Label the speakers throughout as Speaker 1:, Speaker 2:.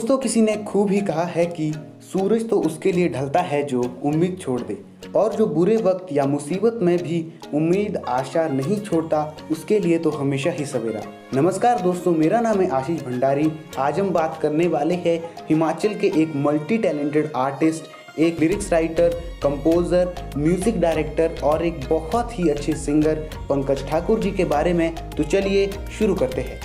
Speaker 1: दोस्तों, किसी ने खूब ही कहा है कि सूरज तो उसके लिए ढलता है जो उम्मीद छोड़ दे, और जो बुरे वक्त या मुसीबत में भी उम्मीद आशा नहीं छोड़ता उसके लिए तो हमेशा ही सवेरा। नमस्कार दोस्तों, मेरा नाम है आशीष भंडारी। आज हम बात करने वाले हैं हिमाचल के एक मल्टी टैलेंटेड आर्टिस्ट, एक lyrics writer, composer, music director और एक बहुत ही अच्छे सिंगर पंकज ठाकुर जी के बारे में। तो चलिए शुरू करते हैं।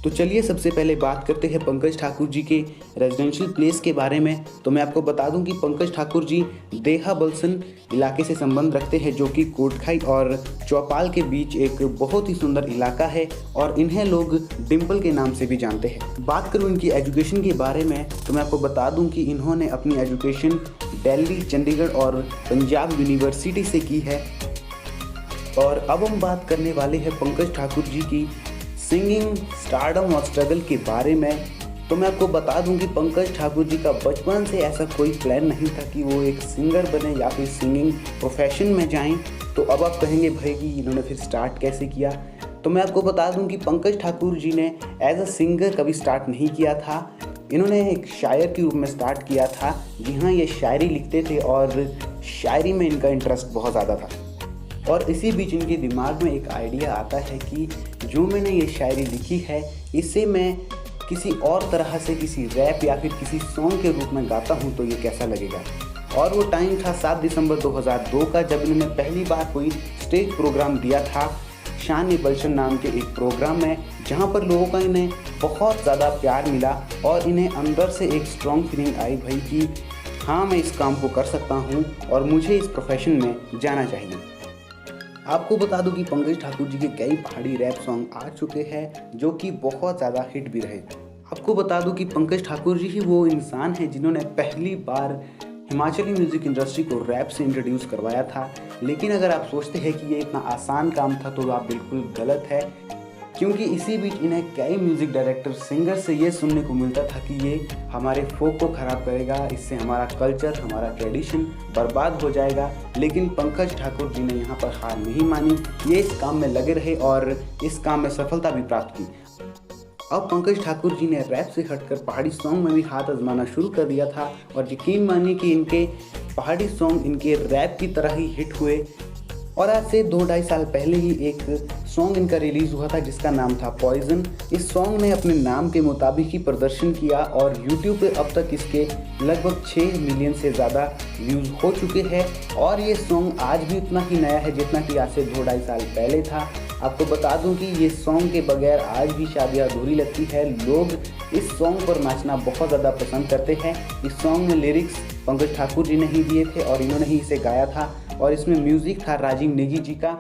Speaker 1: तो चलिए सबसे पहले बात करते हैं पंकज ठाकुर जी के रेजिडेंशियल प्लेस के बारे में। तो मैं आपको बता दूं कि पंकज ठाकुर जी देहा बलसन इलाके से संबंध रखते हैं, जो कि कोटखाई और चौपाल के बीच एक बहुत ही सुंदर इलाका है और इन्हें लोग डिम्पल के नाम से भी जानते हैं। बात करूं इनकी एजुकेशन के बारे में तो मैं आपको बता दूं कि इन्होंने अपनी एजुकेशन दिल्ली, चंडीगढ़ और पंजाब यूनिवर्सिटी से की है। और अब हम बात करने वाले हैं पंकज ठाकुर जी की सिंगिंग स्टारडम और स्ट्रगल के बारे में। तो मैं आपको बता दूं कि पंकज ठाकुर जी का बचपन से ऐसा कोई प्लान नहीं था कि वो एक सिंगर बने या फिर सिंगिंग प्रोफेशन में जाएं। तो अब आप कहेंगे भाई कि इन्होंने फिर स्टार्ट कैसे किया। तो मैं आपको बता दूं कि पंकज ठाकुर जी ने एज अ सिंगर कभी स्टार्ट नहीं किया था। इन्होंने एक शायर के रूप में स्टार्ट किया था। जी हाँ, ये शायरी लिखते थे और शायरी में इनका इंटरेस्ट बहुत ज़्यादा था। और इसी बीच इनके दिमाग में एक आइडिया आता है कि जो मैंने ये शायरी लिखी है इसे मैं किसी और तरह से किसी रैप या फिर किसी सॉन्ग के रूप में गाता हूँ तो ये कैसा लगेगा। और वो टाइम था 7 दिसंबर 2002 का, जब इन्होंने पहली बार कोई स्टेज प्रोग्राम दिया था शान-ए-बलशन नाम के एक प्रोग्राम में, जहाँ पर लोगों का इन्हें बहुत ज़्यादा प्यार मिला और इन्हें अंदर से एक स्ट्रॉन्ग फीलिंग आई भाई कि हाँ, मैं इस काम को कर सकता हूँ और मुझे इस प्रोफेशन में जाना चाहिए। आपको बता दूं कि पंकज ठाकुर जी के कई पहाड़ी रैप सॉन्ग आ चुके हैं जो कि बहुत ज़्यादा हिट भी रहे। आपको बता दूं कि पंकज ठाकुर जी ही वो इंसान हैं जिन्होंने पहली बार हिमाचली म्यूज़िक इंडस्ट्री को रैप से इंट्रोड्यूस करवाया था। लेकिन अगर आप सोचते हैं कि ये इतना आसान काम था तो आप बिल्कुल गलत है, क्योंकि इसी बीच इन्हें कई म्यूज़िक डायरेक्टर, सिंगर से ये सुनने को मिलता था कि ये हमारे फोक को ख़राब करेगा, इससे हमारा कल्चर, हमारा ट्रेडिशन बर्बाद हो जाएगा। लेकिन पंकज ठाकुर जी ने यहाँ पर हार नहीं मानी, ये इस काम में लगे रहे और इस काम में सफलता भी प्राप्त की। अब पंकज ठाकुर जी ने रैप से हटकर पहाड़ी सॉन्ग में भी हाथ आजमाना शुरू कर दिया था और यकीन मानिए कि इनके पहाड़ी सॉन्ग इनके रैप की तरह ही हिट हुए। और आज से 2-2.5 साल पहले ही एक सॉन्ग इनका रिलीज़ हुआ था जिसका नाम था पॉइजन। इस सॉन्ग ने अपने नाम के मुताबिक ही प्रदर्शन किया और यूट्यूब पे अब तक इसके लगभग 6 मिलियन से ज़्यादा व्यूज़ हो चुके हैं। और ये सॉन्ग आज भी उतना ही नया है जितना कि आज से 2-2.5 साल पहले था। आपको बता दूं कि ये सॉन्ग के बगैर आज भी शादियाँ अधूरी लगती है। लोग इस सॉन्ग पर नाचना बहुत ज़्यादा पसंद करते हैं। इस सॉन्ग में लिरिक्स पंकज ठाकुर जी ने ही दिए थे और इन्होंने ही इसे गाया था और इसमें म्यूज़िक था राजीव नेगी जी का।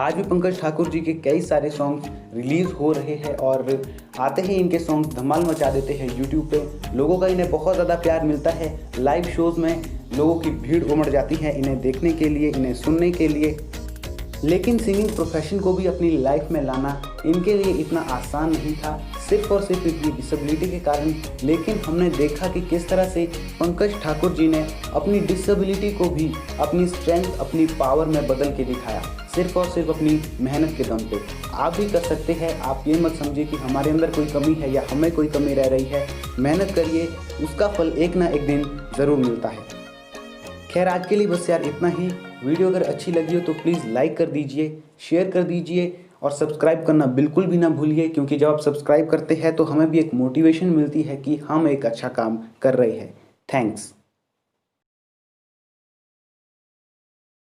Speaker 1: आज भी पंकज ठाकुर जी के कई सारे सॉन्ग्स रिलीज़ हो रहे हैं और आते ही इनके सॉन्ग्स धमाल मचा देते हैं यूट्यूब पे। लोगों का इन्हें बहुत ज़्यादा प्यार मिलता है। लाइव शोज़ में लोगों की भीड़ उमड़ जाती है इन्हें देखने के लिए, इन्हें सुनने के लिए। लेकिन सिंगिंग प्रोफेशन को भी अपनी लाइफ में लाना इनके लिए इतना आसान नहीं था, सिर्फ और सिर्फ इनकी डिसेबिलिटी के कारण। लेकिन हमने देखा कि किस तरह से पंकज ठाकुर जी ने अपनी डिसेबिलिटी को भी अपनी स्ट्रेंथ, अपनी पावर में बदल के दिखाया, सिर्फ और सिर्फ अपनी मेहनत के दम पे। आप भी कर सकते हैं। आप ये मत समझिए कि हमारे अंदर कोई कमी है या हमें कोई कमी रह रही है। मेहनत करिए, उसका फल एक ना एक दिन ज़रूर मिलता है। खैर, आज के लिए बस यार इतना ही। वीडियो अगर अच्छी लगी हो तो प्लीज़ लाइक कर दीजिए, शेयर कर दीजिए और सब्सक्राइब करना बिल्कुल भी ना भूलिए, क्योंकि जब आप सब्सक्राइब करते हैं तो हमें भी एक मोटिवेशन मिलती है कि हम एक अच्छा काम कर रहे हैं। थैंक्स।